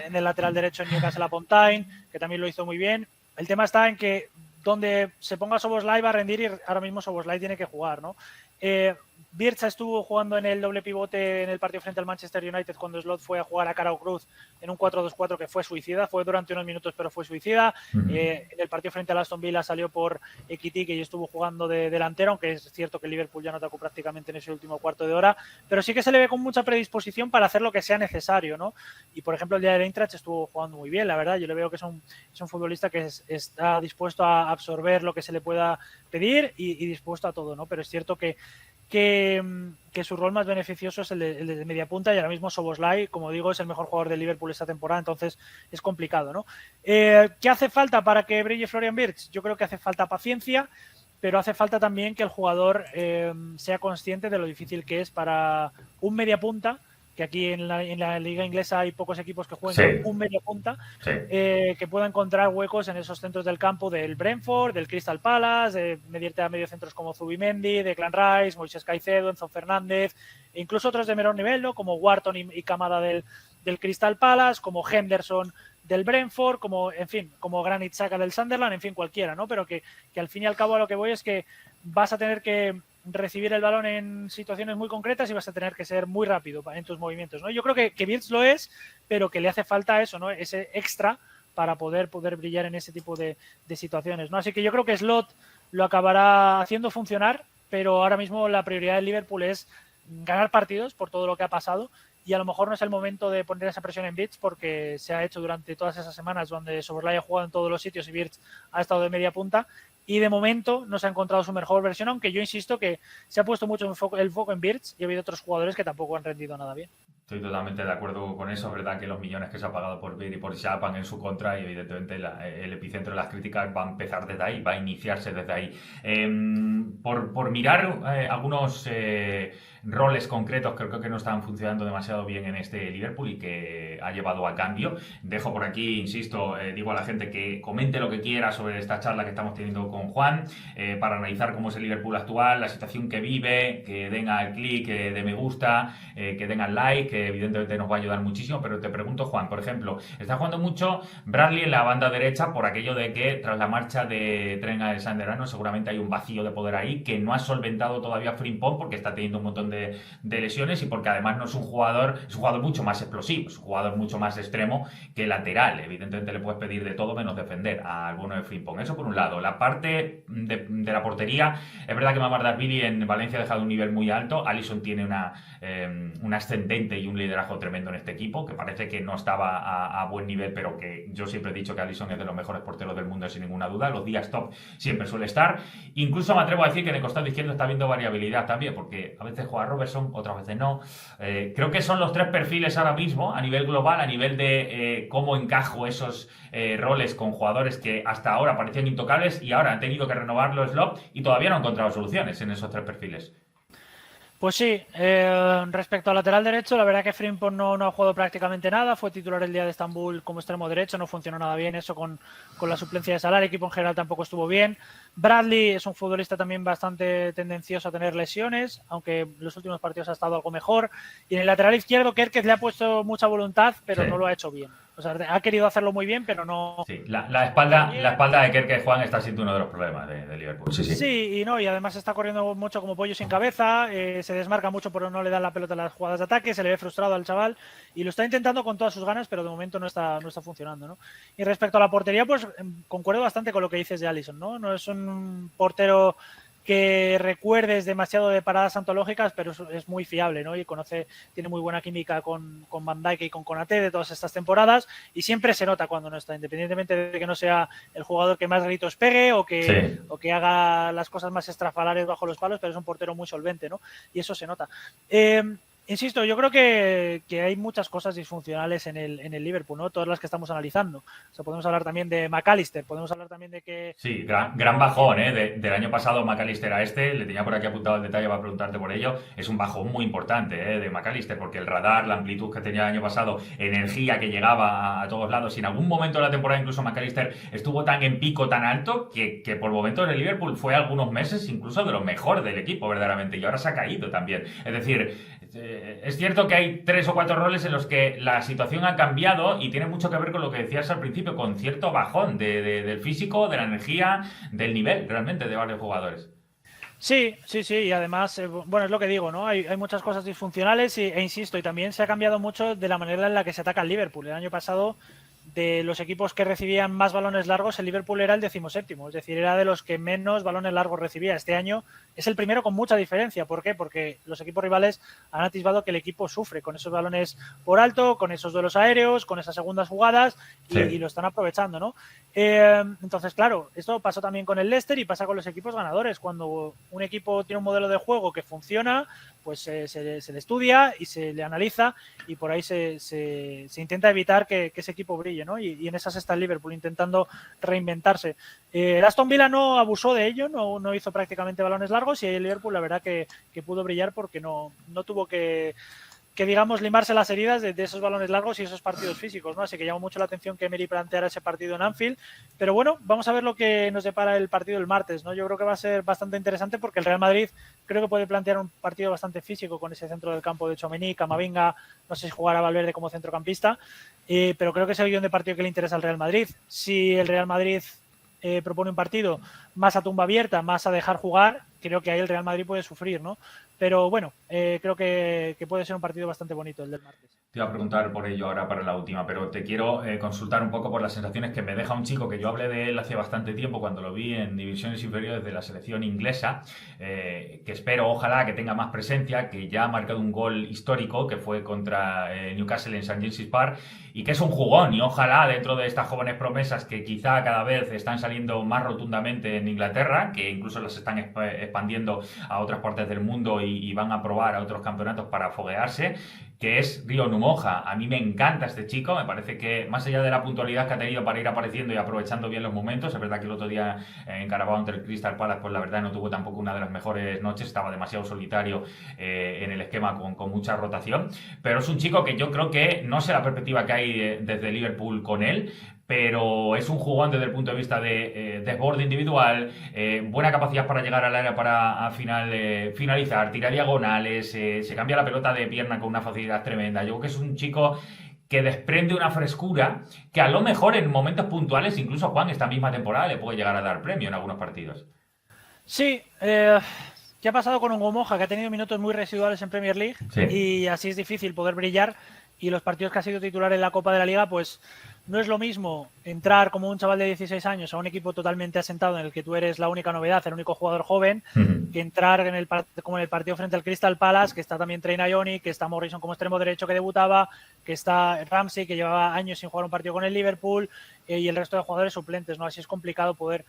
Speaker 2: En el lateral derecho en Newcastle upon Tyne, que también lo hizo muy bien. El tema está en que donde se ponga Szoboszlai va a rendir y ahora mismo Szoboszlai tiene que jugar, ¿no? Birza estuvo jugando en el doble pivote en el partido frente al Manchester United cuando Slot fue a jugar a Carao Cruz en un 4-2-4 que fue suicida, fue durante unos minutos pero fue suicida. En el partido frente al Aston Villa salió por Ekitike y estuvo jugando de delantero, aunque es cierto que Liverpool ya no atacó prácticamente en ese último cuarto de hora, pero sí que se le ve con mucha predisposición para hacer lo que sea necesario, ¿no? Y por ejemplo el día de Eintracht estuvo jugando muy bien, la verdad, yo le veo que es un futbolista que está dispuesto a absorber lo que se le pueda pedir y dispuesto a todo, ¿no? Pero es cierto que su rol más beneficioso es el de media punta y ahora mismo Szoboszlai, como digo, es el mejor jugador de Liverpool esta temporada, entonces es complicado, ¿no? ¿Qué hace falta para que brille Florian Wirtz? Yo creo que hace falta paciencia, pero hace falta también que el jugador sea consciente de lo difícil que es para un media punta, que aquí en la liga inglesa hay pocos equipos que jueguen con un media punta, que pueda encontrar huecos en esos centros del campo del Brentford, del Crystal Palace, de medirte a mediocentros como Zubimendi, Declan Rice, Moisés Caicedo, Enzo Fernández, e incluso otros de menor nivel, ¿no? Como Wharton y Kamada del Crystal Palace, como Henderson del Brentford, como, en fin, como Granit Xhaka del Sunderland, en fin, cualquiera, ¿no? Pero que al fin y al cabo a lo que voy es que vas a tener que recibir el balón en situaciones muy concretas y vas a tener que ser muy rápido en tus movimientos, ¿no? Yo creo que Wirtz lo es, pero que le hace falta eso, ¿no? Ese extra para poder brillar en ese tipo de situaciones, ¿no? Así que yo creo que Slot lo acabará haciendo funcionar, pero ahora mismo la prioridad del Liverpool es ganar partidos por todo lo que ha pasado y a lo mejor no es el momento de poner esa presión en Birch porque se ha hecho durante todas esas semanas donde Soberlai ha jugado en todos los sitios y Birch ha estado de media punta, y de momento no se ha encontrado su mejor versión, aunque yo insisto que se ha puesto mucho el foco en Birch y ha habido otros jugadores que tampoco han rendido nada bien.
Speaker 1: Estoy totalmente de acuerdo con eso. Es verdad que los millones que se ha pagado por Birch y por Shaq van en su contra y evidentemente el epicentro de las críticas va a empezar desde ahí, va a iniciarse desde ahí. Por mirar algunos roles concretos que creo que no estaban funcionando demasiado bien en este Liverpool y que ha llevado a cambio, dejo por aquí, insisto, digo a la gente que comente lo que quiera sobre esta charla que estamos teniendo con Juan para analizar cómo es el Liverpool actual, la situación que vive, que den al clic de me gusta, que den al like, que evidentemente nos va a ayudar muchísimo. Pero te pregunto, Juan, por ejemplo, está jugando mucho Bradley en la banda derecha por aquello de que tras la marcha de Trent Alexander-Arnold seguramente hay un vacío de poder ahí que no ha solventado todavía Frimpong porque está teniendo un montón de lesiones y porque además no es un jugador, es un jugador mucho más explosivo, es un jugador mucho más extremo que lateral. Evidentemente le puedes pedir de todo menos defender a alguno de Frimpong. Eso por un lado. La parte de la portería, es verdad que Mamardashvili en Valencia ha dejado un nivel muy alto. Alisson tiene un ascendente y un liderazgo tremendo en este equipo, que parece que no estaba a buen nivel, pero que yo siempre he dicho que Alisson es de los mejores porteros del mundo sin ninguna duda. Los días top siempre suele estar. Incluso me atrevo a decir que en el costado izquierdo está viendo variabilidad también, porque a veces juega Robertson, otras veces no. Creo que son los tres perfiles ahora mismo a nivel global, a nivel de cómo encajo esos roles con jugadores que hasta ahora parecían intocables y ahora han tenido que renovar los Slot y todavía no han encontrado soluciones en esos tres perfiles.
Speaker 2: Pues sí, respecto al lateral derecho, la verdad que Frimpong no ha jugado prácticamente nada, fue titular el día de Estambul como extremo derecho, no funcionó nada bien eso con la suplencia de Salah, el equipo en general tampoco estuvo bien. Bradley es un futbolista también bastante tendencioso a tener lesiones, aunque en los últimos partidos ha estado algo mejor. Y en el lateral izquierdo, Kerkez le ha puesto mucha voluntad, pero sí, no lo ha hecho bien. O sea, ha querido hacerlo muy bien, pero no...
Speaker 1: Sí, la espalda de Kerkez, Juan, está siendo uno de los problemas de Liverpool.
Speaker 2: Sí, y además está corriendo mucho como pollo sin cabeza, se desmarca mucho pero no le da la pelota a las jugadas de ataque, se le ve frustrado al chaval y lo está intentando con todas sus ganas, pero de momento no está funcionando, ¿no? Y respecto a la portería, pues concuerdo bastante con lo que dices de Alisson, ¿no? No es un portero que recuerdes demasiado de paradas antológicas, pero es muy fiable, ¿no? Y tiene muy buena química con Van Dijk y con Konaté de todas estas temporadas y siempre se nota cuando no está, independientemente de que no sea el jugador que más gritos pegue o que haga las cosas más estrafalarias bajo los palos, pero es un portero muy solvente, ¿no? Y eso se nota. Insisto, yo creo que hay muchas cosas disfuncionales en el Liverpool, ¿no? Todas las que estamos analizando. O sea, podemos hablar también de McAllister, podemos hablar también de que...
Speaker 1: Sí, gran bajón, del año pasado McAllister a le tenía por aquí apuntado el detalle para preguntarte por ello. Es un bajón muy importante de McAllister, porque el radar, la amplitud que tenía el año pasado, energía que llegaba a todos lados, y en algún momento de la temporada incluso McAllister estuvo tan en pico, tan alto, que por momentos el Liverpool fue algunos meses incluso de lo mejor del equipo, verdaderamente, y ahora se ha caído también. Es decir... es cierto que hay 3 o 4 roles en los que la situación ha cambiado y tiene mucho que ver con lo que decías al principio, con cierto bajón del físico, de la energía, del nivel realmente de varios jugadores.
Speaker 2: Sí, y además, bueno, es lo que digo, ¿no? Hay muchas cosas disfuncionales e insisto, y también se ha cambiado mucho de la manera en la que se ataca el Liverpool. El año pasado, de los equipos que recibían más balones largos, el Liverpool era el 17º, es decir, era de los que menos balones largos recibía. Este año es el primero con mucha diferencia. ¿Por qué? Porque los equipos rivales han atisbado que el equipo sufre con esos balones por alto, con esos duelos aéreos, con esas segundas jugadas y lo están aprovechando, ¿no? Entonces, claro, esto pasó también con el Leicester y pasa con los equipos ganadores. Cuando un equipo tiene un modelo de juego que funciona, pues se le estudia y se le analiza y por ahí se intenta evitar que ese equipo brille, ¿no? Y en esas está el Liverpool intentando reinventarse. El Aston Villa no abusó de ello, no hizo prácticamente balones largos y el Liverpool la verdad que pudo brillar porque no tuvo que digamos limarse las heridas de esos balones largos y esos partidos físicos, ¿no? Así que llamó mucho la atención que Emery planteara ese partido en Anfield, pero bueno, vamos a ver lo que nos depara el partido el martes, ¿no? Yo creo que va a ser bastante interesante porque el Real Madrid creo que puede plantear un partido bastante físico con ese centro del campo de Tchouaméni, Camavinga, no sé si jugará Valverde como centrocampista, pero creo que es el guión de partido que le interesa al Real Madrid. Si el Real Madrid propone un partido más a tumba abierta, más a dejar jugar, creo que ahí el Real Madrid puede sufrir, ¿no? Pero bueno, creo que puede ser un partido bastante bonito el del martes.
Speaker 1: Te iba a preguntar por ello ahora para la última, pero te quiero consultar un poco por las sensaciones que me deja un chico que yo hablé de él hace bastante tiempo cuando lo vi en divisiones inferiores de la selección inglesa, que espero, ojalá, que tenga más presencia, que ya ha marcado un gol histórico que fue contra Newcastle en St. James's Park y que es un jugón y ojalá dentro de estas jóvenes promesas que quizá cada vez están saliendo más rotundamente en Inglaterra, que incluso las están expandiendo a otras partes del mundo y van a probar a otros campeonatos para foguearse, que es Rio Numoja. A mí me encanta este chico, me parece que más allá de la puntualidad que ha tenido para ir apareciendo y aprovechando bien los momentos, es verdad que el otro día en Carabao ante el Crystal Palace, pues la verdad no tuvo tampoco una de las mejores noches, estaba demasiado solitario en el esquema con mucha rotación, pero es un chico que yo creo que no sé la perspectiva que hay desde Liverpool con él, pero es un jugón desde el punto de vista de desborde individual, buena capacidad para llegar al área para al final finalizar, tirar diagonales, se cambia la pelota de pierna con una facilidad tremenda. Yo creo que es un chico que desprende una frescura que a lo mejor en momentos puntuales, incluso Juan, esta misma temporada le puede llegar a dar premio en algunos partidos.
Speaker 2: Sí, ¿qué ha pasado con Ungomoja? Que ha tenido minutos muy residuales en Premier League
Speaker 1: Sí.
Speaker 2: y así es difícil poder brillar. Y los partidos que ha sido titular en la Copa de la Liga, pues no es lo mismo entrar como un chaval de 16 años a un equipo totalmente asentado en el que tú eres la única novedad, el único jugador joven, que entrar como en el partido frente al Crystal Palace, que está también Trey Ioni, que está Morrison como extremo derecho que debutaba, que está Ramsey, que llevaba años sin jugar un partido con el Liverpool, y el resto de jugadores suplentes, ¿no? Así es complicado poder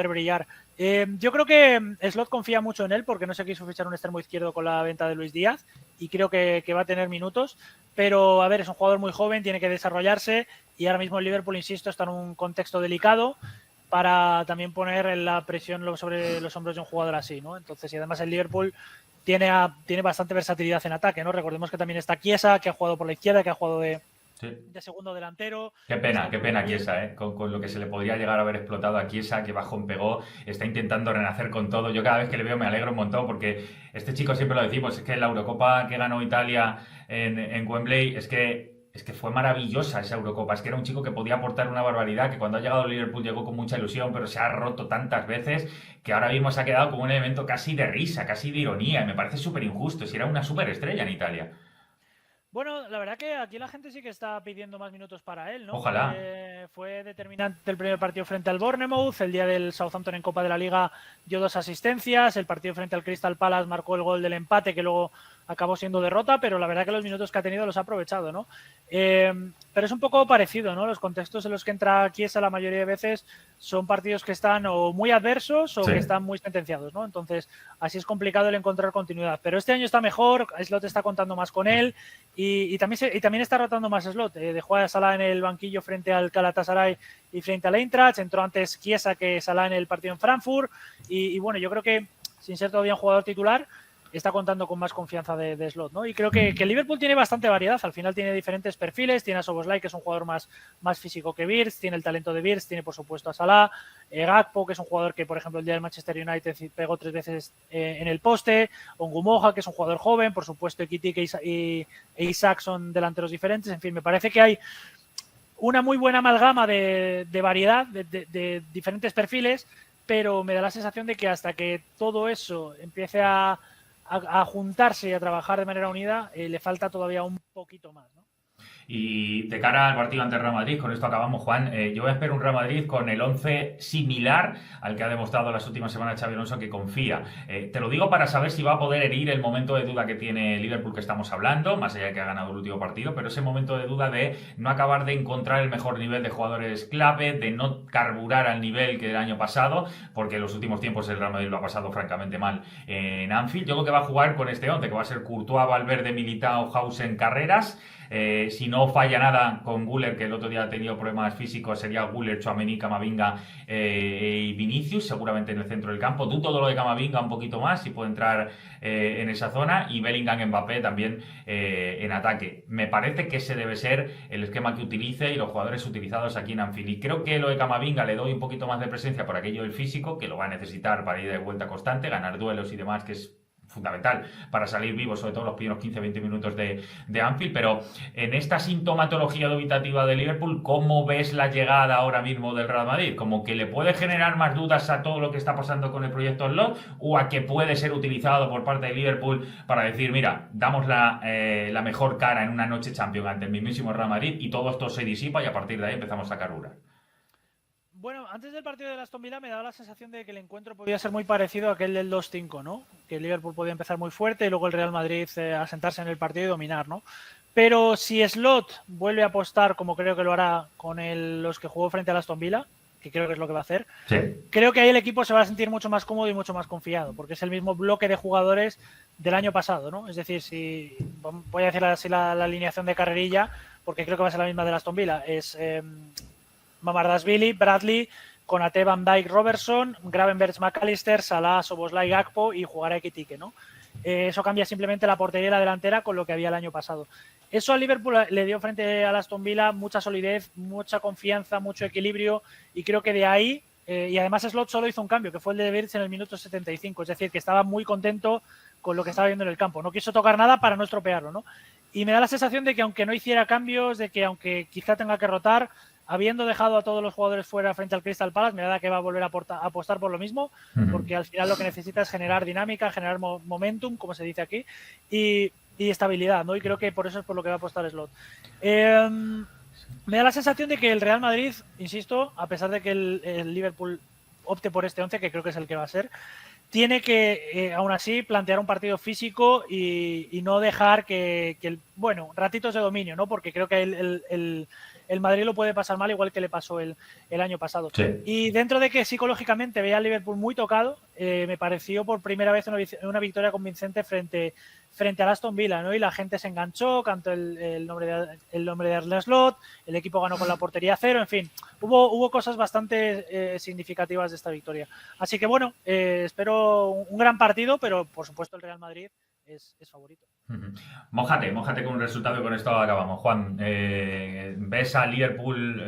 Speaker 2: brillar. Yo creo que Slot confía mucho en él porque no se quiso fichar un extremo izquierdo con la venta de Luis Díaz y creo que va a tener minutos, pero a ver, es un jugador muy joven, tiene que desarrollarse y ahora mismo el Liverpool, insisto, está en un contexto delicado para también poner la presión sobre los hombros de un jugador así, ¿no? Entonces, y además el Liverpool tiene bastante versatilidad en ataque, ¿no? Recordemos que también está Chiesa, que ha jugado por la izquierda, que ha jugado de segundo delantero.
Speaker 1: Qué pena Chiesa, ¿eh? Con lo que se le podría llegar a haber explotado a Chiesa, que bajón pegó, está intentando renacer con todo. Yo cada vez que le veo me alegro un montón porque este chico siempre lo decimos, es que la Eurocopa que ganó Italia en Wembley, es que fue maravillosa esa Eurocopa, es que era un chico que podía aportar una barbaridad, que cuando ha llegado al Liverpool llegó con mucha ilusión, pero se ha roto tantas veces que ahora mismo se ha quedado como un elemento casi de risa, casi de ironía, y me parece súper injusto, si era una superestrella en Italia.
Speaker 2: Bueno, la verdad que aquí la gente sí que está pidiendo más minutos para él, ¿no?
Speaker 1: Ojalá.
Speaker 2: Fue determinante el primer partido frente al Bournemouth, el día del Southampton en Copa de la Liga dio 2 asistencias, el partido frente al Crystal Palace marcó el gol del empate que luego acabó siendo derrota, pero la verdad que los minutos que ha tenido los ha aprovechado, ¿no? Pero es un poco parecido, ¿no? Los contextos en los que entra Chiesa la mayoría de veces son partidos que están o muy adversos o que están muy sentenciados, ¿no? Entonces, así es complicado el encontrar continuidad. Pero este año está mejor, Slot está contando más con él y también está rotando más Slot. Dejó a Salah en el banquillo frente al Galatasaray y frente al Eintracht, entró antes Chiesa que Salah en el partido en Frankfurt y bueno, yo creo que sin ser todavía un jugador titular, está contando con más confianza de Slot, ¿no? Y creo que el Liverpool tiene bastante variedad, al final tiene diferentes perfiles, tiene a Szoboszlai, que es un jugador más físico que Wirtz, tiene el talento de Wirtz, tiene por supuesto a Salah, Gakpo, que es un jugador que por ejemplo el día del Manchester United pegó 3 veces en el poste, Ongumoja, que es un jugador joven, por supuesto Ekitike e Isaac son delanteros diferentes, en fin, me parece que hay una muy buena amalgama de variedad, de diferentes perfiles, pero me da la sensación de que hasta que todo eso empiece a juntarse y a trabajar de manera unida, le falta todavía un poquito más, ¿no?
Speaker 1: Y de cara al partido ante el Real Madrid, con esto acabamos, Juan, yo espero un Real Madrid con el 11 similar al que ha demostrado las últimas semanas Xabi Alonso, que confía. Te lo digo para saber si va a poder herir el momento de duda que tiene Liverpool que estamos hablando, más allá de que ha ganado el último partido, pero ese momento de duda de no acabar de encontrar el mejor nivel de jugadores clave, de no carburar al nivel que el año pasado, porque en los últimos tiempos el Real Madrid lo ha pasado francamente mal en Anfield. Yo creo que va a jugar con este 11, que va a ser Courtois, Valverde, Militao, Hausen, Carreras. Si no falla nada con Güler, que el otro día ha tenido problemas físicos, sería Güler, Tchouaméni, Camavinga y Vinicius, seguramente en el centro del campo. Dudo todo lo de Camavinga un poquito más, si puede entrar en esa zona, y Bellingham, Mbappé también en ataque. Me parece que ese debe ser el esquema que utilice y los jugadores utilizados aquí en Anfield. Y creo que lo de Camavinga le doy un poquito más de presencia por aquello del físico, que lo va a necesitar para ir de vuelta constante, ganar duelos y demás, que es fundamental para salir vivos, sobre todo los primeros 15-20 minutos de Anfield. Pero en esta sintomatología dubitativa de Liverpool, ¿cómo ves la llegada ahora mismo del Real Madrid? ¿Como que le puede generar más dudas a todo lo que está pasando con el proyecto Slot, o a que puede ser utilizado por parte de Liverpool para decir, mira, damos la mejor cara en una noche Champions ante el mismísimo Real Madrid y todo esto se disipa y a partir de ahí empezamos a sacar uras?
Speaker 2: Bueno, antes del partido de Aston Villa me daba la sensación de que el encuentro podía ser muy parecido a aquel del 2-5, ¿no? Que el Liverpool podía empezar muy fuerte y luego el Real Madrid asentarse en el partido y dominar, ¿no? Pero si Slot vuelve a apostar, como creo que lo hará con los que jugó frente al Aston Villa, que creo que es lo que va a hacer,
Speaker 1: sí,
Speaker 2: creo que ahí el equipo se va a sentir mucho más cómodo y mucho más confiado, porque es el mismo bloque de jugadores del año pasado, ¿no? Es decir, si voy a decir así la alineación de carrerilla, porque creo que va a ser la misma del Aston Villa, es Mamardashvili, Bradley, Konate, Van Dijk, Robertson, Gravenberch, McAllister, Salah, Szoboszlai, Gakpo y jugará Ekitike, ¿no? Eso cambia simplemente la portería y la delantera con lo que había el año pasado. Eso al Liverpool le dio frente al Aston Villa mucha solidez, mucha confianza, mucho equilibrio, y creo que de ahí, y además Slot solo hizo un cambio, que fue el de Wirtz en el minuto 75, es decir, que estaba muy contento con lo que estaba viendo en el campo, no quiso tocar nada para no estropearlo, ¿no? Y me da la sensación de que aunque no hiciera cambios, de que aunque quizá tenga que rotar, habiendo dejado a todos los jugadores fuera frente al Crystal Palace, me da que va a volver a apostar por lo mismo, porque al final lo que necesita es generar dinámica, generar momentum, como se dice aquí, y estabilidad, ¿no? Y creo que por eso es por lo que va a apostar Slot. Me da la sensación de que el Real Madrid, insisto, a pesar de que el Liverpool opte por este 11, que creo que es el que va a ser, tiene que, aún así, plantear un partido físico y no dejar bueno, ratitos de dominio, ¿no? Porque creo que el Madrid lo puede pasar mal, igual que le pasó el año pasado.
Speaker 1: sí.
Speaker 2: Y dentro de que psicológicamente veía al Liverpool muy tocado, me pareció por primera vez una victoria convincente frente al Aston Villa, ¿no? Y la gente se enganchó, cantó el nombre de Arne Slot, el equipo ganó con la portería cero, en fin, hubo cosas bastante significativas de esta victoria. Así que bueno, espero un gran partido, pero por supuesto el Real Madrid es favorito.
Speaker 1: Mójate con un resultado y con esto acabamos. Juan, ¿ves a Liverpool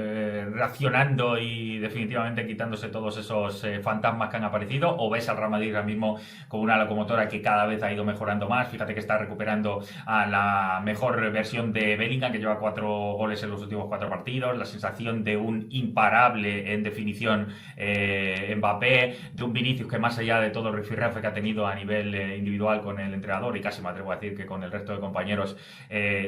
Speaker 1: reaccionando y definitivamente quitándose todos esos fantasmas que han aparecido? ¿O ves al Real Madrid ahora mismo como una locomotora que cada vez ha ido mejorando más? Fíjate que está recuperando a la mejor versión de Bellingham, que lleva 4 goles en los últimos 4 partidos, la sensación de un imparable en definición Mbappé, de un Vinicius que más allá de todo el rifirrafe que ha tenido a nivel individual con el entrenador, y casi me atrevo a decir que con el resto de compañeros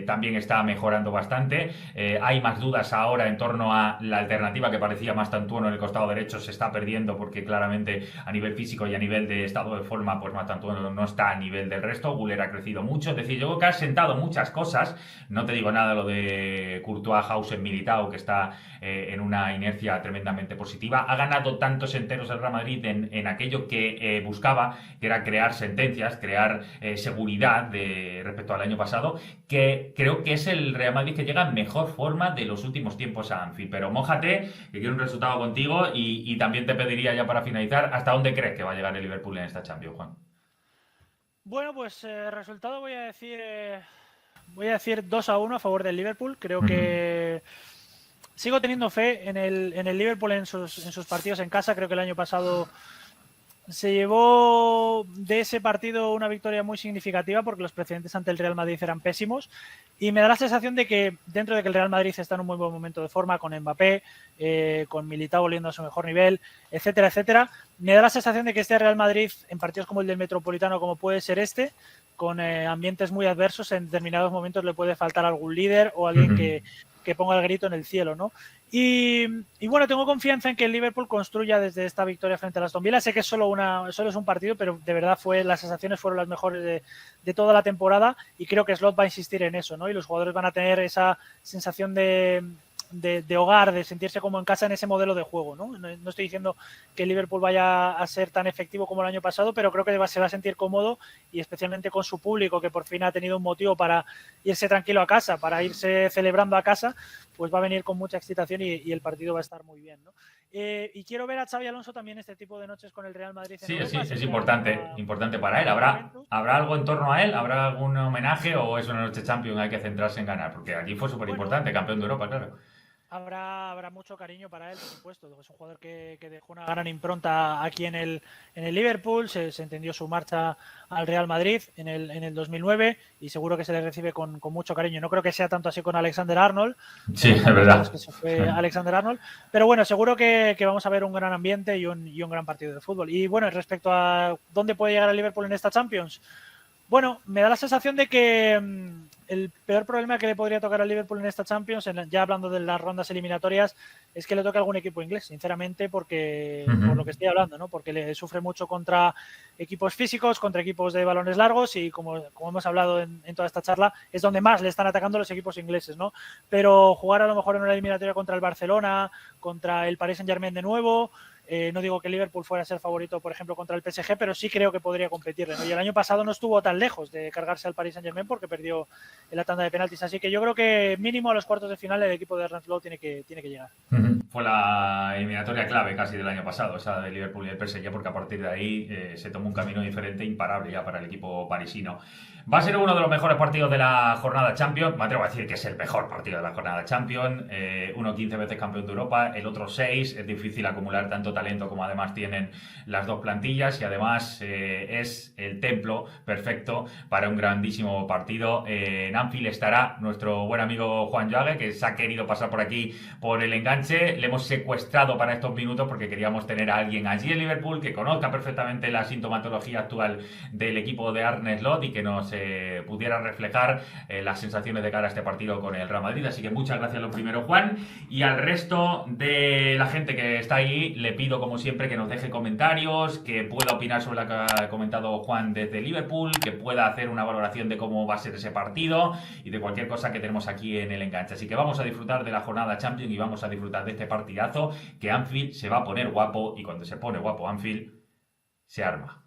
Speaker 1: también está mejorando bastante. Hay más dudas ahora en torno a la alternativa que parecía más Tantuono en el costado derecho, se está perdiendo porque claramente a nivel físico y a nivel de estado de forma, pues más Tantuono no está a nivel del resto. Güler ha crecido mucho, es decir, yo creo que ha sentado muchas cosas. No te digo nada lo de Courtois, Hausen, Militao, que está en una inercia tremendamente positiva. Ha ganado tantos enteros el Real Madrid en aquello que buscaba, que era crear sentencias, crear seguridad respecto al año pasado, que creo que es el Real Madrid que llega en mejor forma de los últimos tiempos a Anfield. Pero mójate, que quiero un resultado contigo, y también te pediría ya para finalizar, ¿hasta dónde crees que va a llegar el Liverpool en esta Champions, Juan?
Speaker 2: Bueno, pues resultado voy a decir 2-1 a favor del Liverpool. Creo que sigo teniendo fe en el Liverpool en sus partidos en casa. Creo que el año pasado se llevó de ese partido una victoria muy significativa porque los precedentes ante el Real Madrid eran pésimos, y me da la sensación de que dentro de que el Real Madrid está en un muy buen momento de forma, con Mbappé, con Militao volviendo a su mejor nivel, etcétera, etcétera, me da la sensación de que este Real Madrid, en partidos como el del Metropolitano, como puede ser este, con ambientes muy adversos, en determinados momentos le puede faltar algún líder o alguien que ponga el grito en el cielo, ¿no? Y bueno, tengo confianza en que el Liverpool construya desde esta victoria frente al Aston Villa. Sé que solo es un partido, pero de verdad las sensaciones fueron las mejores de toda la temporada, y creo que Slot va a insistir en eso, ¿no? Y los jugadores van a tener esa sensación de hogar, de sentirse como en casa en ese modelo de juego, ¿no? No estoy diciendo que el Liverpool vaya a ser tan efectivo como el año pasado, pero creo que se va a sentir cómodo, y especialmente con su público, que por fin ha tenido un motivo para irse tranquilo a casa, para irse celebrando a casa, pues va a venir con mucha excitación y el partido va a estar muy bien, ¿no? Y quiero ver a Xabi Alonso también este tipo de noches con el Real Madrid.
Speaker 1: Sí, es importante para él. ¿Habrá algo en torno a él? ¿Habrá algún homenaje o es una noche Champions, hay que centrarse en ganar? Porque allí fue súper importante, campeón de Europa, claro.
Speaker 2: Habrá mucho cariño para él, por supuesto. Es un jugador que dejó una gran impronta aquí en el Liverpool. Se entendió su marcha al Real Madrid en el 2009 y seguro que se le recibe con mucho cariño. No creo que sea tanto así con Alexander Arnold.
Speaker 1: Sí, es verdad.
Speaker 2: Que se fue Alexander Arnold. Pero bueno, seguro que vamos a ver un gran ambiente y un gran partido de fútbol. Y bueno, respecto a dónde puede llegar el Liverpool en esta Champions, bueno, me da la sensación de que el peor problema que le podría tocar al Liverpool en esta Champions, ya hablando de las rondas eliminatorias, es que le toque a algún equipo inglés, sinceramente, porque por lo que estoy hablando, ¿no? Porque le sufre mucho contra equipos físicos, contra equipos de balones largos y como hemos hablado en toda esta charla, es donde más le están atacando los equipos ingleses, ¿no? Pero jugar a lo mejor en una eliminatoria contra el Barcelona, contra el Paris Saint-Germain de nuevo. No digo que Liverpool fuera a ser favorito, por ejemplo, contra el PSG, pero sí creo que podría competirle, ¿no? Y el año pasado no estuvo tan lejos de cargarse al Paris Saint-Germain porque perdió en la tanda de penaltis. Así que yo creo que mínimo a los cuartos de final el equipo de Arne Slot tiene que llegar.
Speaker 1: Fue la eliminatoria clave casi del año pasado, esa de Liverpool y el PSG, porque a partir de ahí se tomó un camino diferente, imparable ya para el equipo parisino. Va a ser uno de los mejores partidos de la jornada Champions. Me atrevo a decir que es el mejor partido de la jornada Champions. Uno 15 veces campeón de Europa, el otro 6. Es difícil acumular tanto talento como además tienen las dos plantillas y además es el templo perfecto para un grandísimo partido. En Anfield estará nuestro buen amigo Juan Joague, que se ha querido pasar por aquí por el enganche. Le hemos secuestrado para estos minutos porque queríamos tener a alguien allí en Liverpool que conozca perfectamente la sintomatología actual del equipo de Arne Slot y que nos pudiera reflejar las sensaciones de cara a este partido con el Real Madrid. Así que muchas gracias lo primero, Juan, y al resto de la gente que está ahí le pido como siempre que nos deje comentarios, que pueda opinar sobre lo que ha comentado Juan desde Liverpool, que pueda hacer una valoración de cómo va a ser ese partido y de cualquier cosa que tenemos aquí en el enganche. Así que vamos a disfrutar de la jornada Champions y vamos a disfrutar de este partidazo, que Anfield se va a poner guapo, y cuando se pone guapo Anfield se arma.